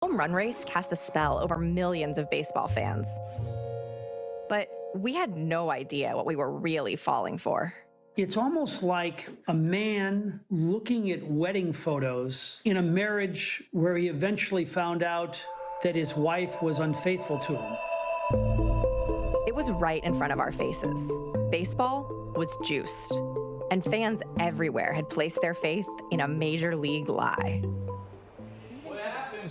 Home run race cast a spell over millions of baseball fans. But we had no idea what we were really falling for. It's almost like a man looking at wedding photos in a marriage where he eventually found out that his wife was unfaithful to him. It was right in front of our faces. Baseball was juiced, and fans everywhere had placed their faith in a major league lie.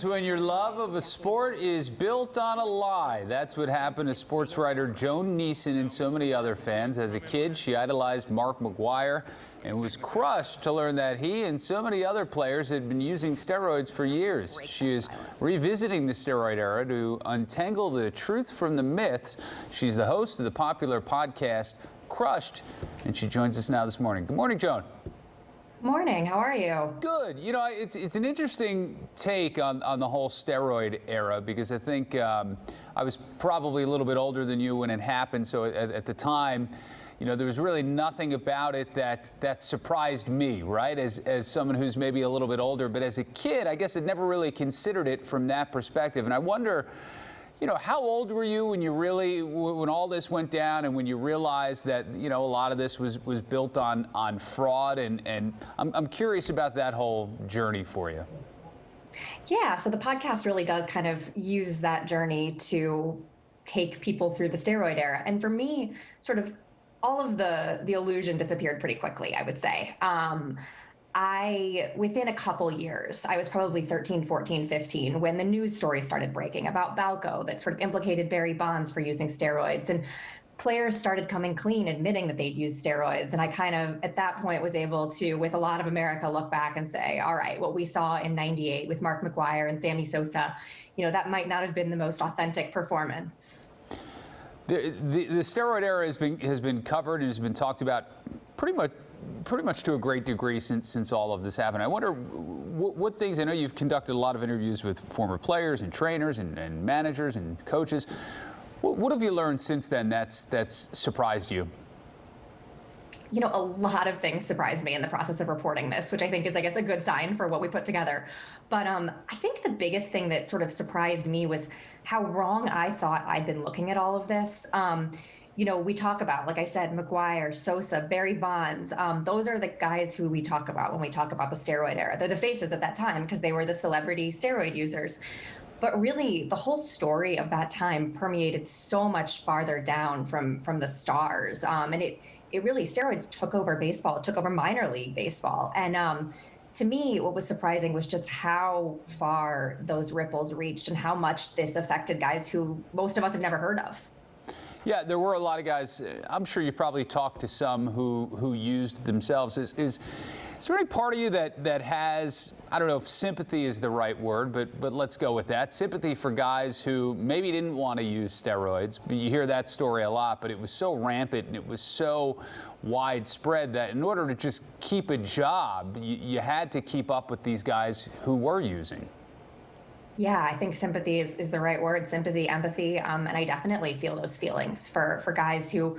When your love of a sport is built on a lie. That's what happened to sports writer Joan Neeson and so many other fans. As a kid, she idolized Mark McGwire and was crushed to learn that he and so many other players had been using steroids for years. She is revisiting the steroid era to untangle the truth from the myths. She's the host of the popular podcast Crushed, and she joins us now this morning. Good morning, Joan. Morning, how are you? Good. You know, it's an interesting take on the whole steroid era, because I think I was probably a little bit older than you when it happened. So at the time, you know, there was really nothing about it that surprised me, right? As someone who's maybe a little bit older, but as a kid, I guess I'd never really considered it from that perspective. And I wonder, you know, how old were you when all this went down and when you realized that, you know, a lot of this was built on fraud, and I'm curious about that whole journey for you. Yeah, so the podcast really does kind of use that journey to take people through the steroid era. And for me, sort of all of the illusion disappeared pretty quickly, I would say. Within a couple years, I was probably 13, 14, 15, when the news stories started breaking about Balco that sort of implicated Barry Bonds for using steroids. And players started coming clean, admitting that they'd used steroids. And I kind of, at that point, was able to, with a lot of America, look back and say, all right, what we saw in '98 with Mark McGwire and Sammy Sosa, you know, that might not have been the most authentic performance. The steroid era has been covered and has been talked about pretty much to a great degree since all of this happened. I wonder what things, I know you've conducted a lot of interviews with former players and trainers and managers and coaches. What have you learned since then that's surprised you? You know, a lot of things surprised me in the process of reporting this, which I think is, I guess, a good sign for what we put together. But I think the biggest thing that sort of surprised me was how wrong I thought I'd been looking at all of this. You know, we talk about, like I said, McGwire, Sosa, Barry Bonds. Those are the guys who we talk about when we talk about the steroid era. They're the faces at that time because they were the celebrity steroid users. But really, the whole story of that time permeated so much farther down from the stars. And it really, steroids took over baseball. It took over minor league baseball. And to me, what was surprising was just how far those ripples reached and how much this affected guys who most of us have never heard of. Yeah, there were a lot of guys. I'm sure you probably talked to some who used themselves. Is there any part of you that has, I don't know if sympathy is the right word, but let's go with that, sympathy for guys who maybe didn't want to use steroids? You hear that story a lot, but it was so rampant and it was so widespread that in order to just keep a job, you had to keep up with these guys who were using. Yeah, I think sympathy is the right word, sympathy, empathy. And I definitely feel those feelings for guys who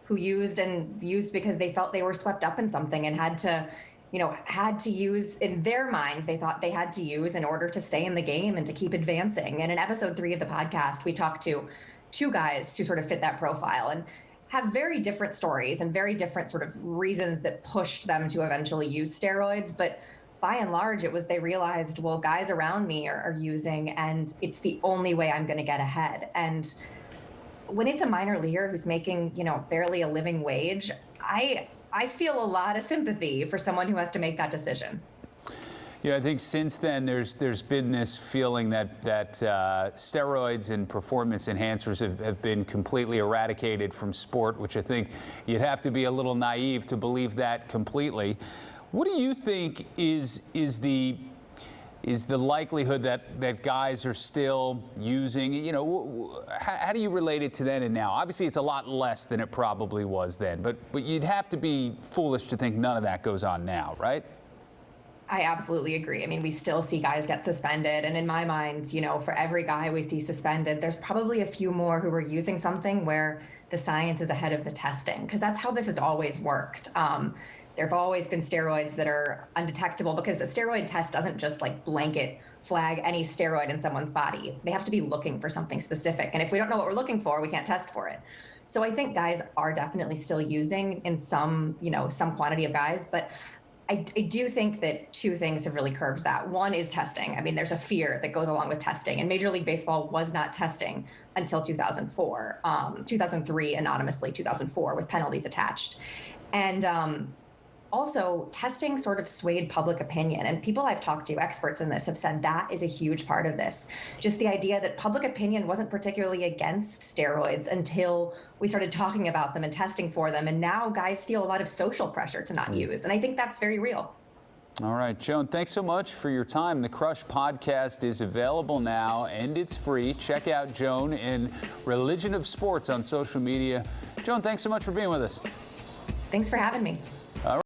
used because they felt they were swept up in something and had to use, in their mind, they thought they had to use in order to stay in the game and to keep advancing. And in episode 3 of the podcast, we talked to 2 guys who sort of fit that profile and have very different stories and very different sort of reasons that pushed them to eventually use steroids. But by and large, it was they realized, well, guys around me are using, and it's the only way I'm going to get ahead. And when it's a minor leaguer who's making, you know, barely a living wage, I feel a lot of sympathy for someone who has to make that decision. Yeah, I think since then there's been this feeling that steroids and performance enhancers have been completely eradicated from sport, which I think you'd have to be a little naive to believe that completely. What do you think is the likelihood that guys are still using? You know, how do you relate it to then and now? Obviously, it's a lot less than it probably was then, but you'd have to be foolish to think none of that goes on now, right? I absolutely agree. I mean, we still see guys get suspended. And in my mind, you know, for every guy we see suspended, there's probably a few more who are using something where the science is ahead of the testing, because that's how this has always worked. There have always been steroids that are undetectable because a steroid test doesn't just like blanket flag any steroid in someone's body. They have to be looking for something specific. And if we don't know what we're looking for, we can't test for it. So I think guys are definitely still using in some, some quantity of guys, but I do think that two things have really curbed that. One is testing. I mean, there's a fear that goes along with testing, and Major League Baseball was not testing until 2004, 2003 anonymously, 2004 with penalties attached. And also, testing sort of swayed public opinion. And people I've talked to, experts in this, have said that is a huge part of this. Just the idea that public opinion wasn't particularly against steroids until we started talking about them and testing for them. And now guys feel a lot of social pressure to not use. And I think that's very real. All right, Joan, thanks so much for your time. The Crush podcast is available now, and it's free. Check out Joan in Religion of Sports on social media. Joan, thanks so much for being with us. Thanks for having me.